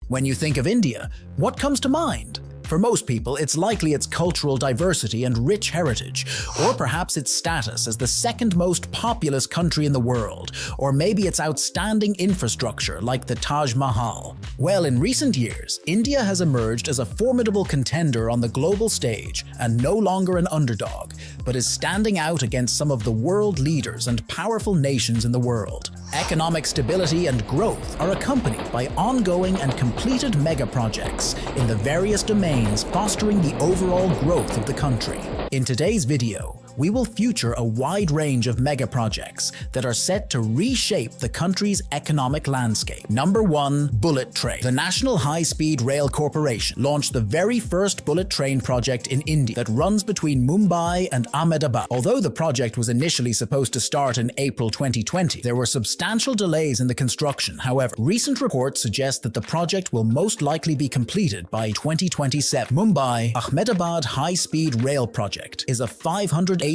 When you think of India, what comes to mind? For most people, it's likely its cultural diversity and rich heritage, or perhaps its status as the second most populous country in the world, or maybe its outstanding infrastructure like the Taj Mahal. Well, in recent years, India has emerged as a formidable contender on the global stage and no longer an underdog, but is standing out against some of the world leaders and powerful nations in the world. Economic stability and growth are accompanied by ongoing and completed mega projects in the various domains fostering the overall growth of the country. In today's video, we will feature a wide range of mega projects that are set to reshape the country's economic landscape. Number 1. Bullet Train. The National High-Speed Rail Corporation launched the very first bullet train project in India that runs between Mumbai and Ahmedabad. Although the project was initially supposed to start in April 2020, there were substantial delays in the construction. However, recent reports suggest that the project will most likely be completed by 2027. Mumbai Ahmedabad High-Speed Rail Project is a 508.17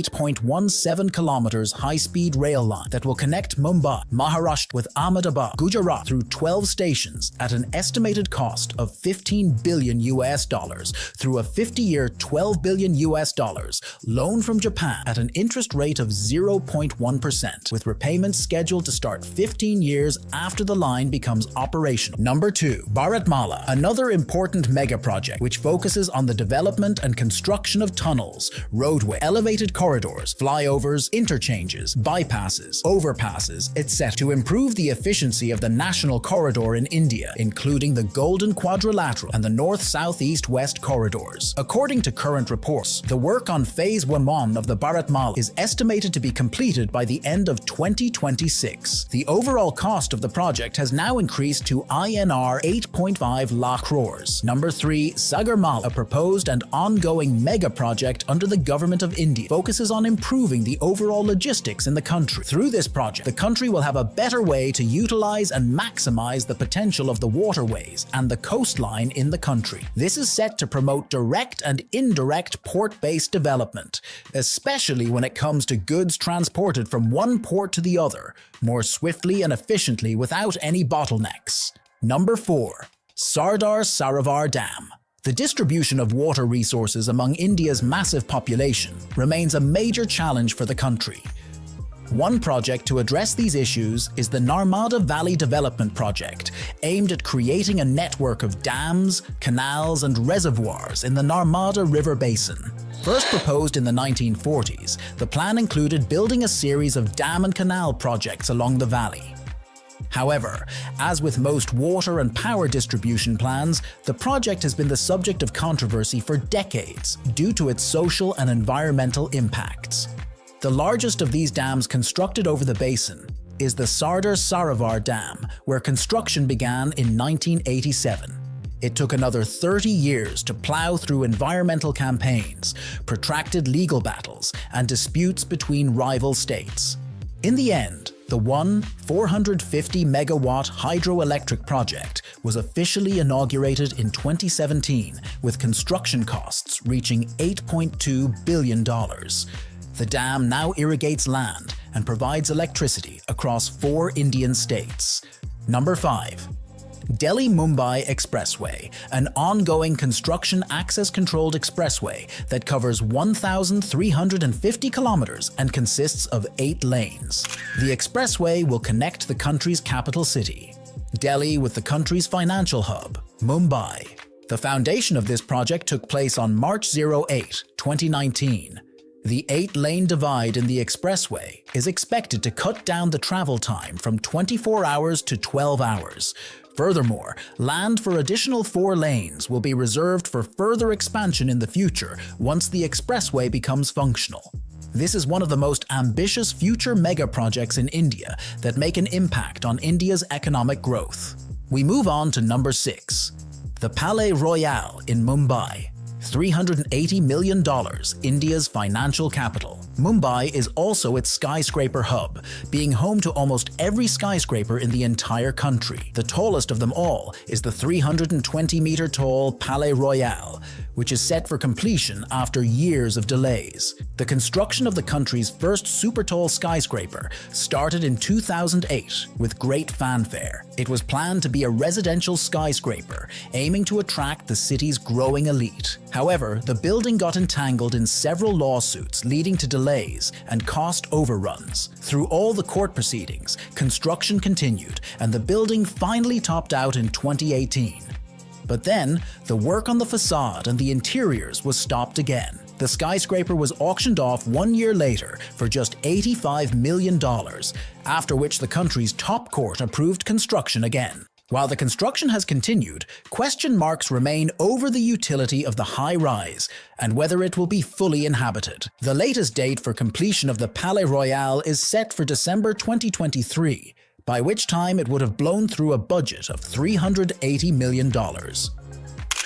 kilometers high-speed rail line that will connect Mumbai, Maharashtra with Ahmedabad, Gujarat through 12 stations at an estimated cost of $15 billion through a 50-year $12 billion loan from Japan at an interest rate of 0.1%, with repayments scheduled to start 15 years after the line becomes operational. Number 2. Bharatmala, another important mega project which focuses on the development and construction of tunnels, roadway, elevated corridors, flyovers, interchanges, bypasses, overpasses, etc. to improve the efficiency of the national corridor in India, including the Golden Quadrilateral and the North-South-East-West corridors. According to current reports, the work on Phase 1 of the Bharatmala is estimated to be completed by the end of 2026. The overall cost of the project has now increased to INR 8.5 lakh crores. Number 3. Sagarmala, a proposed and ongoing mega project under the government of India, focuses on improving the overall logistics in the country. Through this project, the country will have a better way to utilize and maximize the potential of the waterways and the coastline in the country. This is set to promote direct and indirect port-based development, especially when it comes to goods transported from one port to the other, more swiftly and efficiently without any bottlenecks. Number 4. Sardar Sarovar Dam. The distribution of water resources among India's massive population remains a major challenge for the country. One project to address these issues is the Narmada Valley Development Project, aimed at creating a network of dams, canals, and reservoirs in the Narmada River Basin. First proposed in the 1940s, the plan included building a series of dam and canal projects along the valley. However, as with most water and power distribution plans, the project has been the subject of controversy for decades due to its social and environmental impacts. The largest of these dams constructed over the basin is the Sardar Sarovar Dam, where construction began in 1987. It took another 30 years to plow through environmental campaigns, protracted legal battles, and disputes between rival states. In the end, the 450 megawatt hydroelectric project was officially inaugurated in 2017, with construction costs reaching $8.2 billion. The dam now irrigates land and provides electricity across 4 Indian states. Number 5. Delhi-Mumbai Expressway, an ongoing construction access-controlled expressway that covers 1,350 kilometers and consists of 8 lanes. The expressway will connect the country's capital city, Delhi, with the country's financial hub, Mumbai. The foundation of this project took place on March 08, 2019. The 8-lane divide in the expressway is expected to cut down the travel time from 24 hours to 12 hours. Furthermore, land for additional 4 lanes will be reserved for further expansion in the future once the expressway becomes functional. This is one of the most ambitious future mega projects in India that make an impact on India's economic growth. We move on to number 6. The Palais Royal in Mumbai. $380 million, India's financial capital. Mumbai is also its skyscraper hub, being home to almost every skyscraper in the entire country. The tallest of them all is the 320-meter-tall Palais Royal, which is set for completion after years of delays. The construction of the country's first super-tall skyscraper started in 2008 with great fanfare. It was planned to be a residential skyscraper, aiming to attract the city's growing elite. However, the building got entangled in several lawsuits, leading to delays and cost overruns. Through all the court proceedings, construction continued, and the building finally topped out in 2018. But then, the work on the facade and the interiors was stopped again. The skyscraper was auctioned off 1 year later for just $85 million, after which the country's top court approved construction again. While the construction has continued, question marks remain over the utility of the high-rise and whether it will be fully inhabited. The latest date for completion of the Palais Royal is set for December 2023, by which time it would have blown through a budget of $380 million.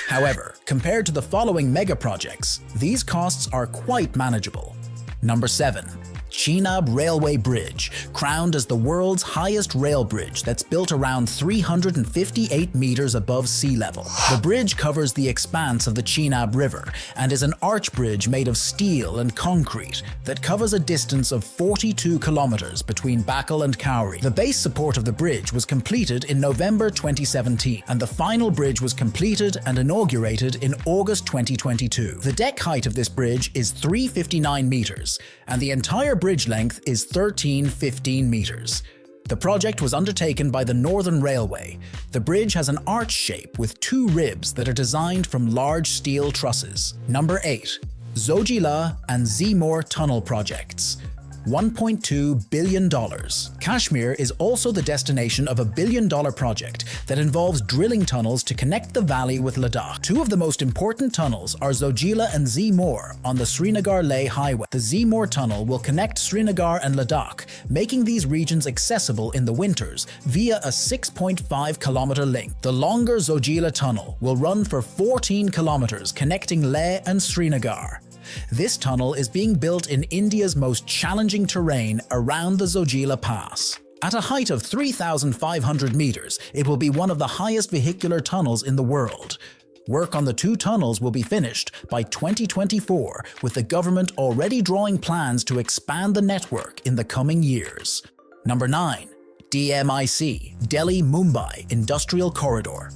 However, compared to the following mega projects, these costs are quite manageable. Number 7. Chenab Railway Bridge, crowned as the world's highest rail bridge that's built around 358 meters above sea level. The bridge covers the expanse of the Chenab River and is an arch bridge made of steel and concrete that covers a distance of 42 kilometers between Bakal and Cowrie. The base support of the bridge was completed in November 2017, and the final bridge was completed and inaugurated in August 2022. The deck height of this bridge is 359 meters, and the entire bridge length is 15 meters. The project was undertaken by the Northern Railway. The bridge has an arch shape with 2 ribs that are designed from large steel trusses. Number 8. Zojila and Zimur Tunnel Projects. $1.2 billion. Kashmir is also the destination of a billion-dollar project that involves drilling tunnels to connect the valley with Ladakh. 2 of the most important tunnels are Zojila and Zimur on the Srinagar-Leh highway. The Zimur tunnel will connect Srinagar and Ladakh, making these regions accessible in the winters via a 6.5-kilometer link. The longer Zojila tunnel will run for 14 kilometers, connecting Leh and Srinagar. This tunnel is being built in India's most challenging terrain around the Zojila Pass. At a height of 3,500 meters, it will be one of the highest vehicular tunnels in the world. Work on the 2 tunnels will be finished by 2024, with the government already drawing plans to expand the network in the coming years. Number 9. DMIC, Delhi-Mumbai Industrial Corridor.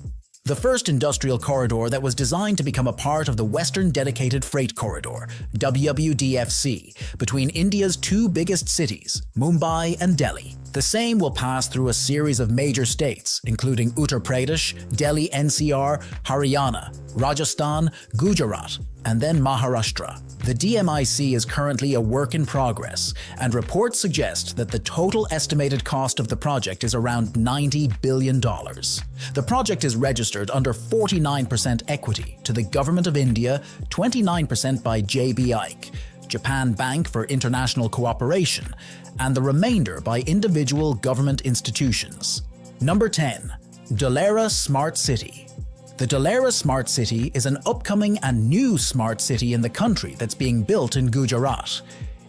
The first industrial corridor that was designed to become a part of the Western Dedicated Freight Corridor, WDFC, between India's 2 biggest cities, Mumbai and Delhi. The same will pass through a series of major states, including Uttar Pradesh, Delhi NCR, Haryana, Rajasthan, Gujarat, and then Maharashtra. The DMIC is currently a work in progress, and reports suggest that the total estimated cost of the project is around $90 billion. The project is registered under 49% equity to the Government of India, 29% by JB Ike, Japan Bank for International Cooperation, and the remainder by individual government institutions. Number 10. Dholera Smart City. The Dholera Smart City is an upcoming and new smart city in the country that's being built in Gujarat.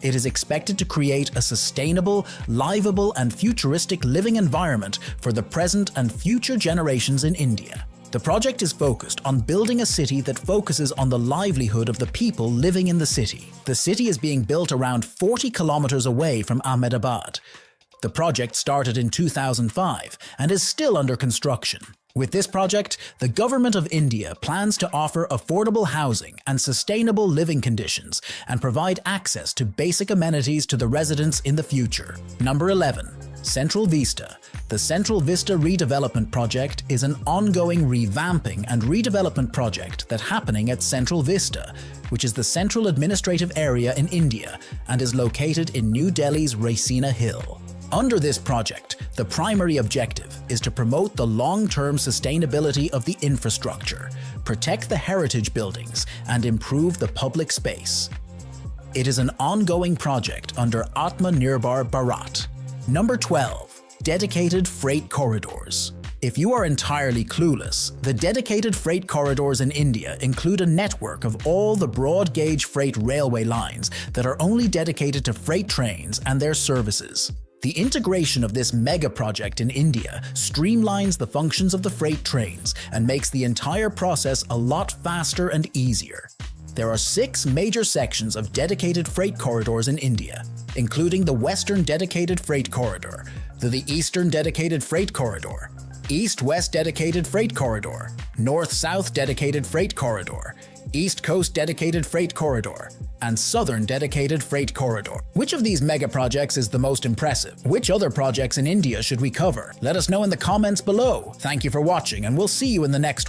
It is expected to create a sustainable, livable, and futuristic living environment for the present and future generations in India. The project is focused on building a city that focuses on the livelihood of the people living in the city. The city is being built around 40 kilometers away from Ahmedabad. The project started in 2005 and is still under construction. With this project, the Government of India plans to offer affordable housing and sustainable living conditions and provide access to basic amenities to the residents in the future. Number 11. Central Vista. The Central Vista Redevelopment Project is an ongoing revamping and redevelopment project that's happening at Central Vista, which is the central administrative area in India and is located in New Delhi's Raisina Hill. Under this project, the primary objective is to promote the long-term sustainability of the infrastructure, protect the heritage buildings, and improve the public space. It is an ongoing project under Atma Nirbhar Bharat. Number 12. Dedicated Freight Corridors. If you are entirely clueless, the dedicated freight corridors in India include a network of all the broad-gauge freight railway lines that are only dedicated to freight trains and their services. The integration of this mega project in India streamlines the functions of the freight trains and makes the entire process a lot faster and easier. There are 6 major sections of dedicated freight corridors in India, including the Western Dedicated Freight Corridor, the Eastern Dedicated Freight Corridor, East-West Dedicated Freight Corridor, North-South Dedicated Freight Corridor, East Coast Dedicated Freight Corridor, and Southern Dedicated Freight Corridor. Which of these mega projects is the most impressive? Which other projects in India should we cover? Let us know in the comments below. Thank you for watching, and we'll see you in the next one.